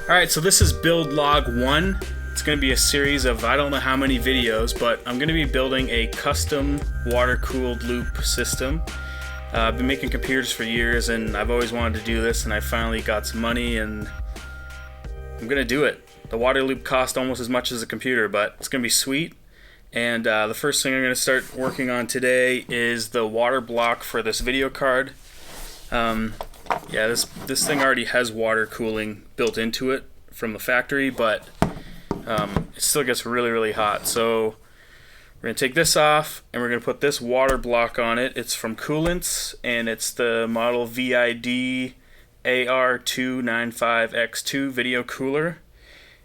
Alright, so this is build log 1. It's going to be a series of I don't know how many videos, but I'm going to be building a custom water-cooled loop system. I've been making computers for years and I've always wanted to do this, and I finally got some money and I'm going to do it. The water loop cost almost as much as a computer, but it's going to be sweet. And the first thing I'm going to start working on today is the Waterblock for this video card. Yeah, this thing already has water cooling built into it from the factory, but it still gets really, really hot. So we're going to take this off and we're going to put this water block on it. It's from Coolants and it's the model VID AR295X2 video cooler.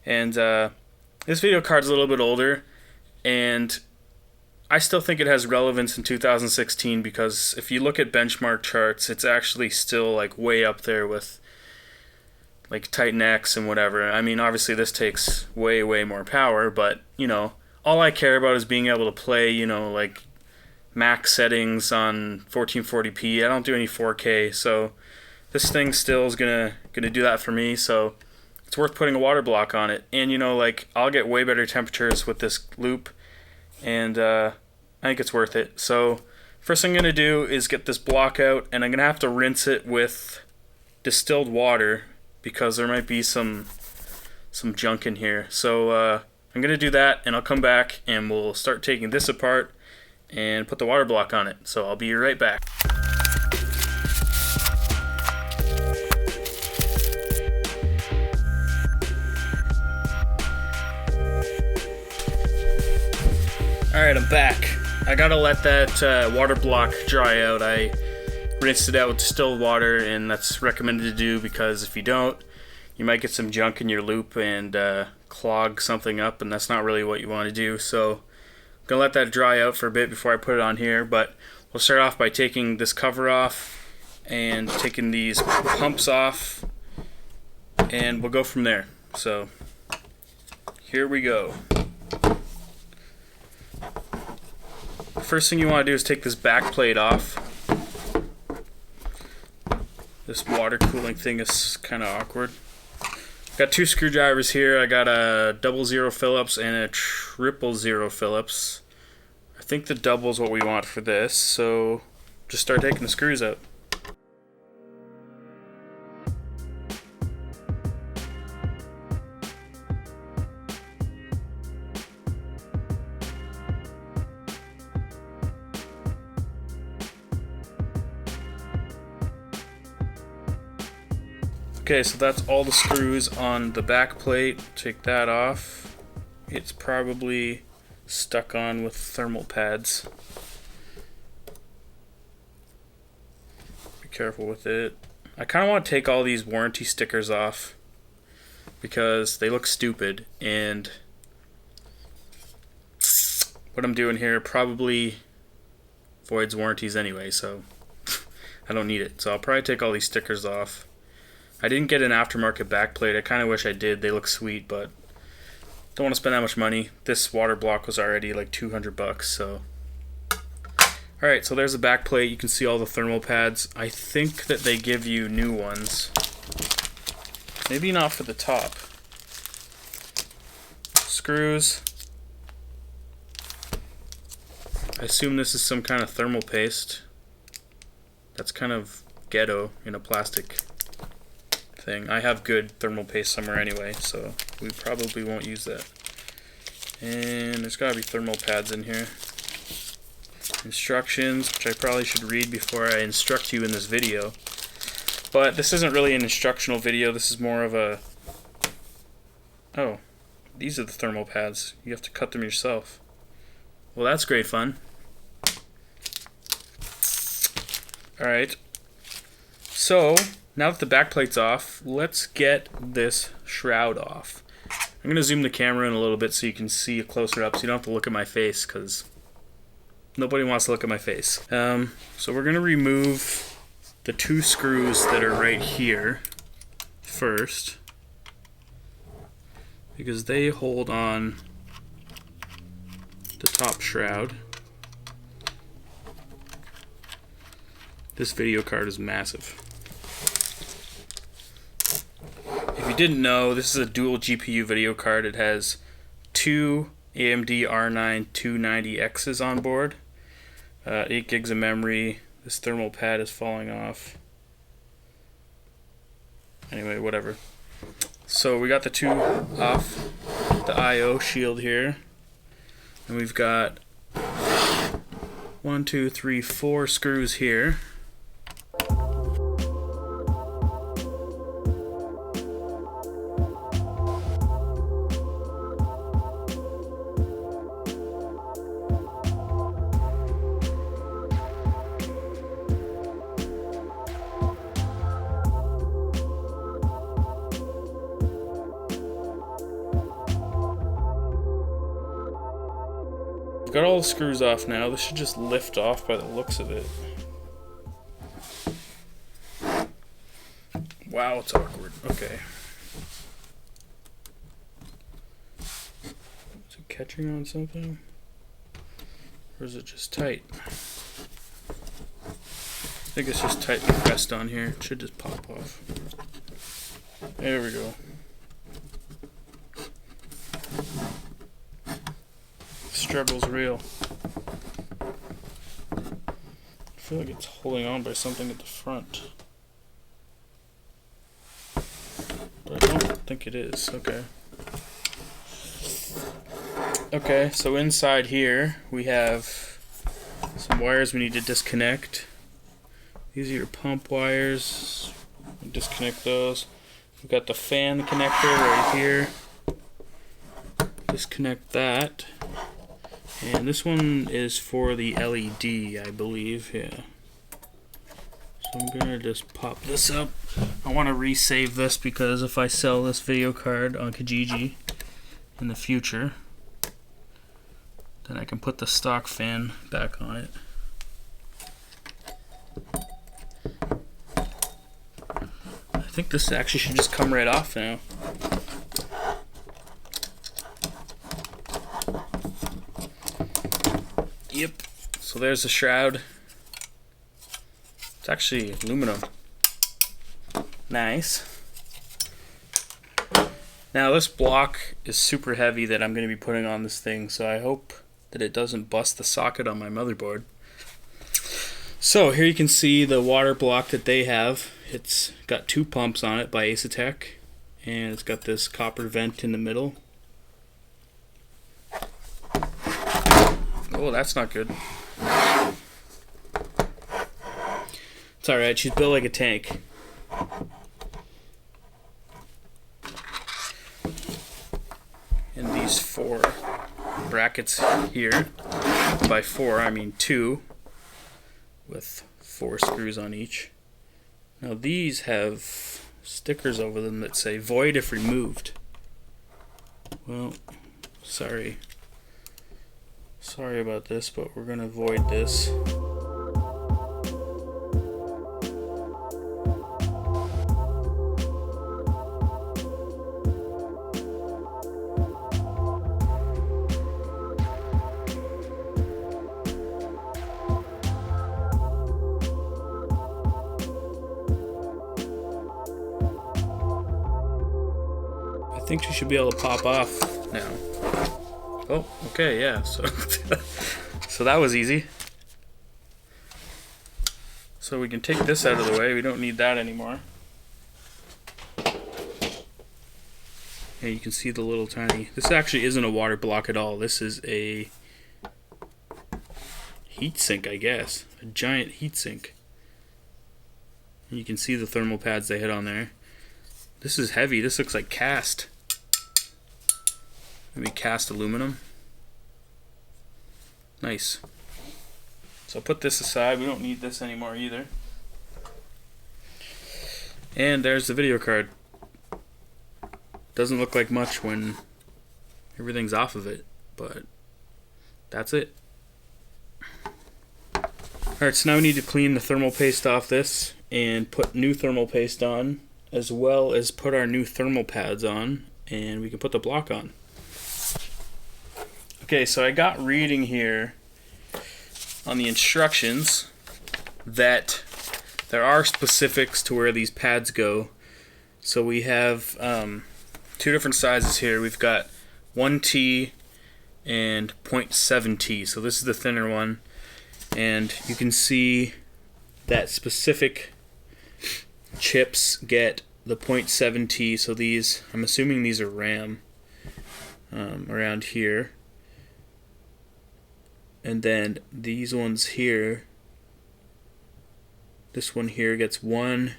And this video card's a little bit older, and I still think it has relevance in 2016 because if you look at benchmark charts, it's actually still like way up there with like Titan X and whatever. I mean, obviously this takes way, way more power, but you know, all I care about is being able to play, you know, like max settings on 1440p. I don't do any 4K, so this thing still is gonna do that for me. So it's worth putting a water block on it, and you know, like I'll get way better temperatures with this loop. And I think it's worth it. So first thing I'm going to do is get this block out, and I'm going to have to rinse it with distilled water because there might be some junk in here. So I'm going to do that, and I'll come back and we'll start taking this apart and put the water block on it. So I'll be right back. Alright, I'm back. I gotta let that water block dry out. I rinsed it out with distilled water, and that's recommended to do because if you don't, you might get some junk in your loop and clog something up, and that's not really what you want to do. So I'm gonna let that dry out for a bit before I put it on here, but we'll start off by taking this cover off and taking these pumps off, and we'll go from there. So here we go. First thing you want to do is take this back plate off. This water cooling thing is kind of awkward. Got two screwdrivers here. I got a 00 Phillips and a 000 Phillips. I think the double is what we want for this, so just start taking the screws out. Okay, so that's all the screws on the back plate. Take that off. It's probably stuck on with thermal pads. Be careful with it. I kind of want to take all these warranty stickers off because they look stupid, and what I'm doing here probably voids warranties anyway, so I don't need it. So I'll probably take all these stickers off. I didn't get an aftermarket backplate. I kind of wish I did. They look sweet, but don't want to spend that much money. This water block was already like $200, so. Alright, so there's the backplate. You can see all the thermal pads. I think that they give you new ones. Maybe not for the top. Screws. I assume this is some kind of thermal paste. That's kind of ghetto in a plastic thing. I have good thermal paste somewhere anyway, so we probably won't use that. And there's gotta be thermal pads in here. Instructions, which I probably should read before I instruct you in this video. But this isn't really an instructional video, this is more of a... Oh, these are the thermal pads. You have to cut them yourself. Well, that's great fun. Alright. So, now that the back plate's off, let's get this shroud off. I'm going to zoom the camera in a little bit so you can see it closer up so you don't have to look at my face, because nobody wants to look at my face. So we're going to remove the two screws that are right here first, because they hold on the top shroud. This video card is massive. If If you didn't know, this is a dual GPU video card. It has two AMD R9 290Xs on board, 8 gigs of memory. This thermal pad is falling off. Anyway, whatever. So we got the two off the I/O shield here, and we've got 1, 2, 3, 4 screws here. I've got all the screws off now. This should just lift off by the looks of it. Wow, it's awkward. Okay. Is it catching on something? Or is it just tight? I think it's just tightly pressed on here. It should just pop off. There we go. Struggle's real. I feel like it's holding on by something at the front, but I don't think it is. Okay, so inside here we have some wires we need to disconnect. These are your pump wires. Disconnect those. We've got the fan connector right here. Disconnect that. And this one is for the LED, I believe. Yeah. So I'm gonna just pop this up. I want to resave this because if I sell this video card on Kijiji in the future, then I can put the stock fan back on it. I think this actually should just come right off now. Yep. So there's the shroud. It's actually aluminum. Nice. Now this block is super heavy that I'm going to be putting on this thing, so I hope that it doesn't bust the socket on my motherboard. So here you can see the water block that they have. It's got 2 pumps on it by Asetek, and it's got this copper vent in the middle. Oh, that's not good. It's alright, she's built like a tank. And these 4 brackets here, by 4 I mean 2, with 4 screws on each. Now these have stickers over them that say void if removed. Well, sorry about this, but we're gonna void this. I think she should be able to pop off now. Oh, okay, yeah, so that was easy. So we can take this out of the way, we don't need that anymore. And you can see the little tiny, this actually isn't a water block at all, this is a heat sink, I guess. A giant heat sink. And you can see the thermal pads they hit on there. This is heavy, this looks like cast. Maybe cast aluminum. Nice. So put this aside, we don't need this anymore either. And there's the video card. Doesn't look like much when everything's off of it, but that's it. Alright, so now we need to clean the thermal paste off this and put new thermal paste on, as well as put our new thermal pads on, and we can put the block on. Okay, so I got reading here on the instructions that there are specifics to where these pads go. So we have two different sizes here. We've got 1T and 0.7T. So this is the thinner one. And you can see that specific chips get the 0.7T. So these, I'm assuming these are RAM around here. And then these ones here, this one here gets 1.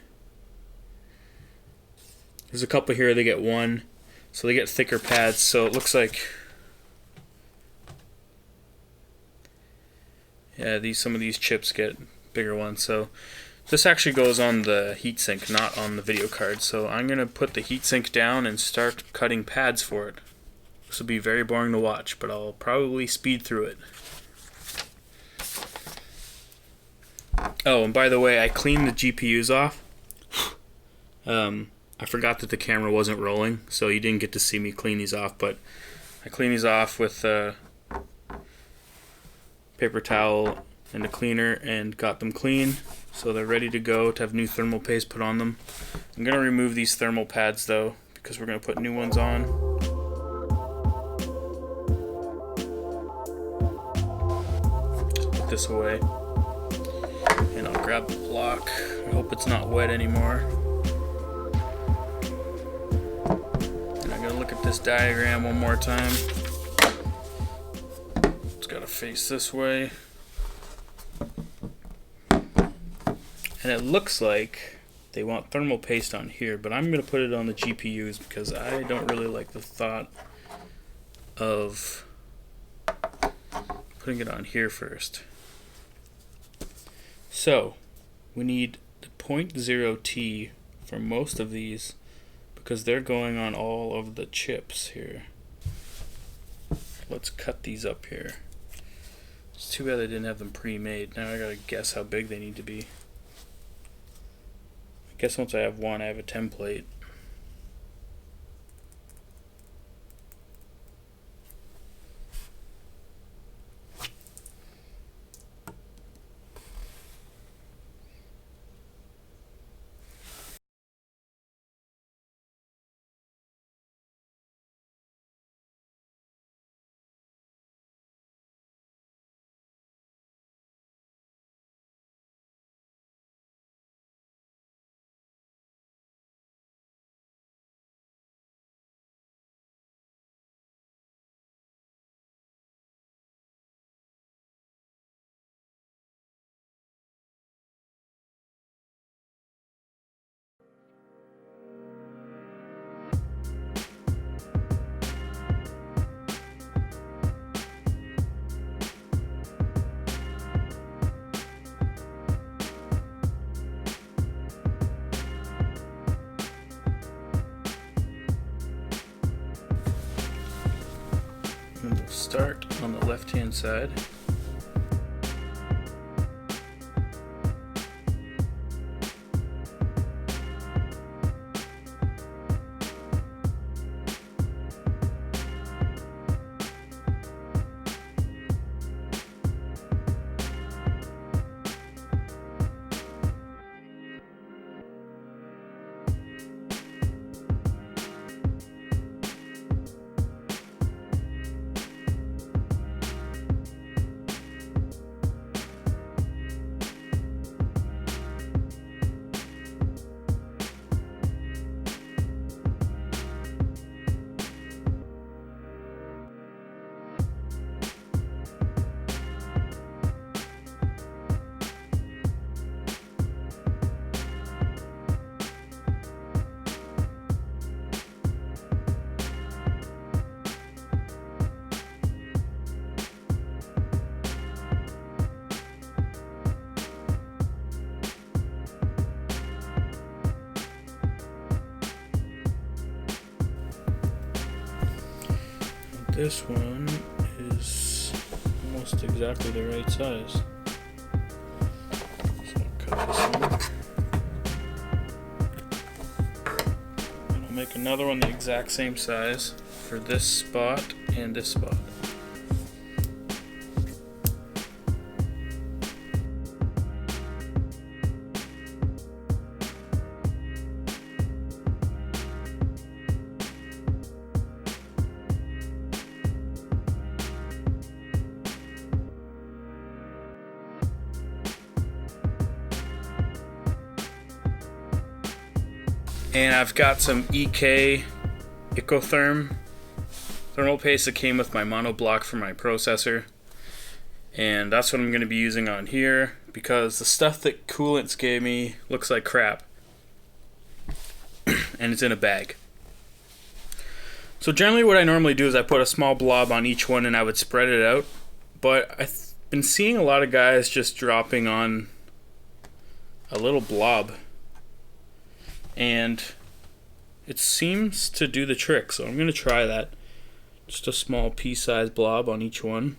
There's a couple here they get 1. So they get thicker pads. So it looks like, yeah, some of these chips get bigger ones. So this actually goes on the heatsink, not on the video card. So I'm going to put the heatsink down and start cutting pads for it. This will be very boring to watch, but I'll probably speed through it. Oh, and by the way, I cleaned the GPUs off. I forgot that the camera wasn't rolling, so you didn't get to see me clean these off, but I cleaned these off with a paper towel and a cleaner and got them clean, so they're ready to go to have new thermal paste put on them. I'm going to remove these thermal pads though, because we're going to put new ones on. Put this away. And I'll grab the block. I hope it's not wet anymore. And I'm going to look at this diagram one more time. It's got to face this way. And it looks like they want thermal paste on here, but I'm going to put it on the GPUs because I don't really like the thought of putting it on here first. So, we need the 0.0T for most of these because they're going on all of the chips here. Let's cut these up here. It's too bad I didn't have them pre-made. Now I gotta guess how big they need to be. I guess once I have one, I have a template. And we'll start on the left-hand side. This one is almost exactly the right size. So I'll cut this one. And I'll make another one the exact same size for this spot and this spot. And I've got some EK Ecotherm thermal paste that came with my monoblock for my processor. And that's what I'm going to be using on here because the stuff that Coolants gave me looks like crap. And it's in a bag. So generally what I normally do is I put a small blob on each one and I would spread it out. But I've been seeing a lot of guys just dropping on a little blob. And it seems to do the trick. So I'm going to try that. Just a small pea-sized blob on each one.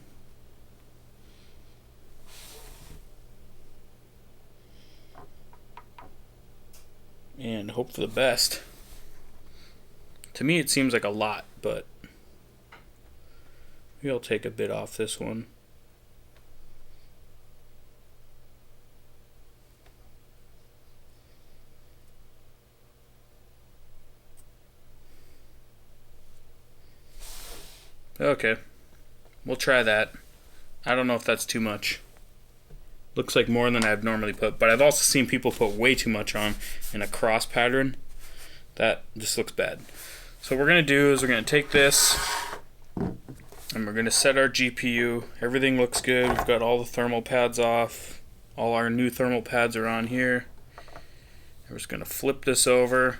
And hope for the best. To me it seems like a lot, but maybe I'll take a bit off this one. Okay, we'll try that. I don't know if that's too much. Looks like more than I'd normally put, but I've also seen people put way too much on in a cross pattern. That just looks bad. So what we're going to do is we're going to take this and we're going to set our GPU. Everything looks good. We've got all the thermal pads off. All our new thermal pads are on here. And we're just going to flip this over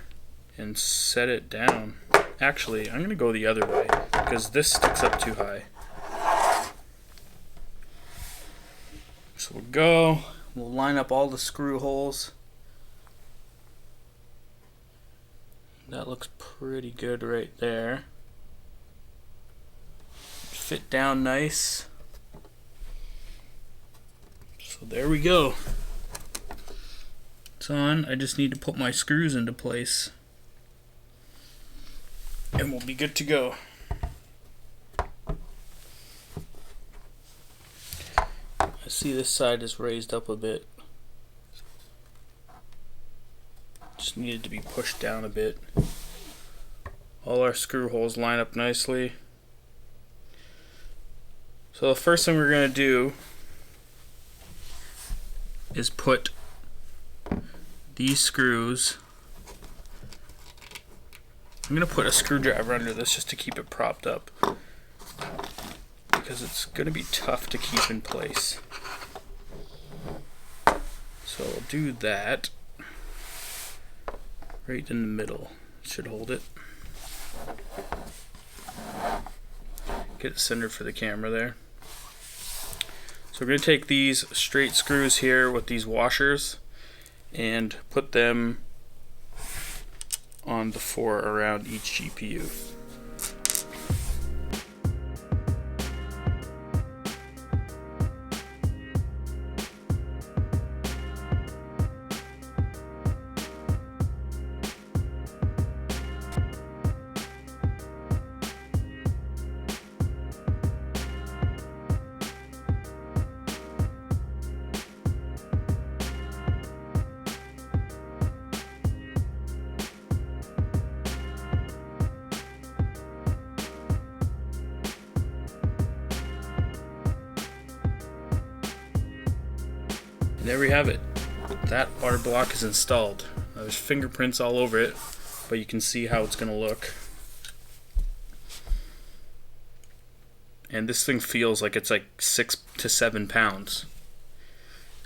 and set it down. Actually, I'm going to go the other way because this sticks up too high. So we'll line up all the screw holes. That looks pretty good right there. Fit down nice. So there we go. It's on. I just need to put my screws into place. And we'll be good to go. I see this side is raised up a bit. Just needed to be pushed down a bit. All our screw holes line up nicely. So the first thing we're going to do is put these screws. I'm going to put a screwdriver under this just to keep it propped up because it's going to be tough to keep in place. So I'll do that. Right in the middle. Should hold it. Get it centered for the camera there. So we're going to take these straight screws here with these washers and put them on the four around each GPU. And there we have it. That water block is installed. There's fingerprints all over it, but you can see how it's going to look. And this thing feels like it's like 6 to 7 pounds.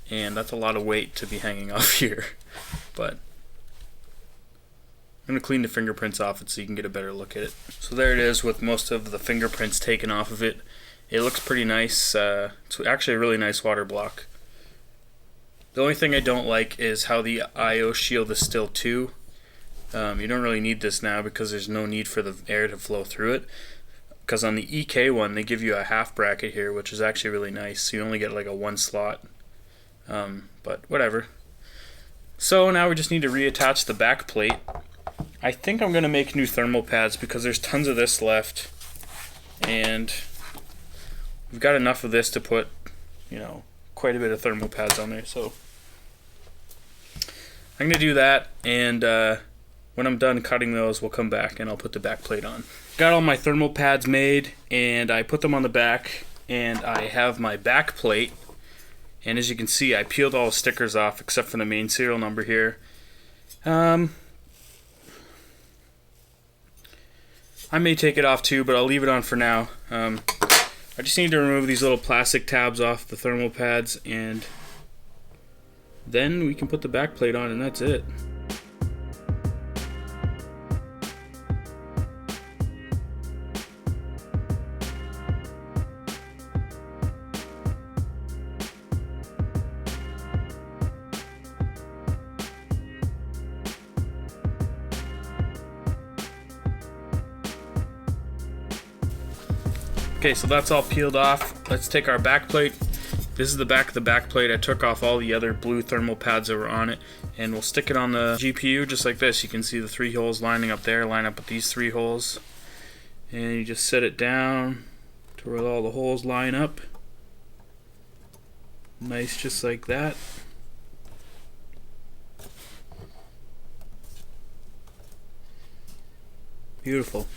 And that's a lot of weight to be hanging off here. But I'm going to clean the fingerprints off it so you can get a better look at it. So there it is with most of the fingerprints taken off of it. It looks pretty nice. It's actually a really nice water block. The only thing I don't like is how the I/O shield is still 2. You don't really need this now because there's no need for the air to flow through it. Because on the EK one, they give you a half bracket here, which is actually really nice. So you only get like a 1 slot. But whatever. So now we just need to reattach the back plate. I think I'm going to make new thermal pads because there's tons of this left. And we've got enough of this to put, quite a bit of thermal pads on there. So I'm going to do that, and when I'm done cutting those, we'll come back and I'll put the back plate on. Got all my thermal pads made, and I put them on the back, and I have my back plate. And as you can see, I peeled all the stickers off except for the main serial number here. I may take it off too, but I'll leave it on for now. I just need to remove these little plastic tabs off the thermal pads, and then we can put the back plate on, and that's it. Okay, so that's all peeled off. Let's take our back plate. This is the back of the back plate. I took off all the other blue thermal pads that were on it, and we'll stick it on the GPU just like this. You can see the 3 holes lining up there, line up with these 3 holes. And you just set it down to where all the holes line up. Nice, just like that. Beautiful.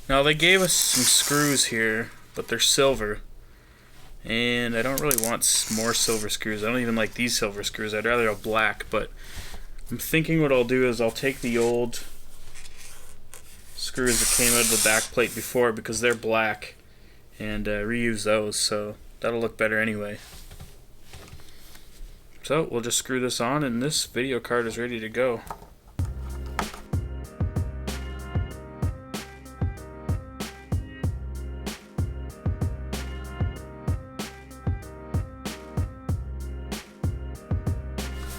Now they gave us some screws here, but they're silver. And I don't really want more silver screws. I don't even like these silver screws. I'd rather have black, but I'm thinking what I'll do is I'll take the old screws that came out of the back plate before, because they're black, and reuse those, so that'll look better anyway. So we'll just screw this on, and this video card is ready to go.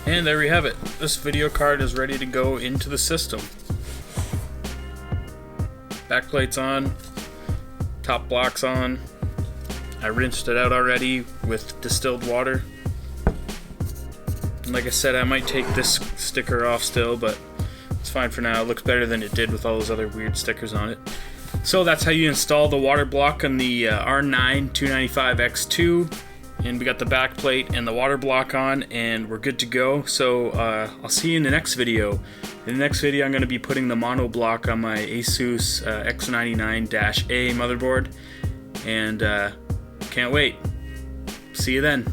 And there we have it. This video card is ready to go into the system. Backplate's on, top block's on. I rinsed it out already with distilled water. And like I said, I might take this sticker off still, but it's fine for now. It looks better than it did with all those other weird stickers on it. So that's how you install the Waterblock on the R9 295X2. And we got the back plate and the Waterblock on, and we're good to go. So I'll see you in the next video. In the next video, I'm going to be putting the mono block on my Asus X99-A motherboard, and can't wait. See you then.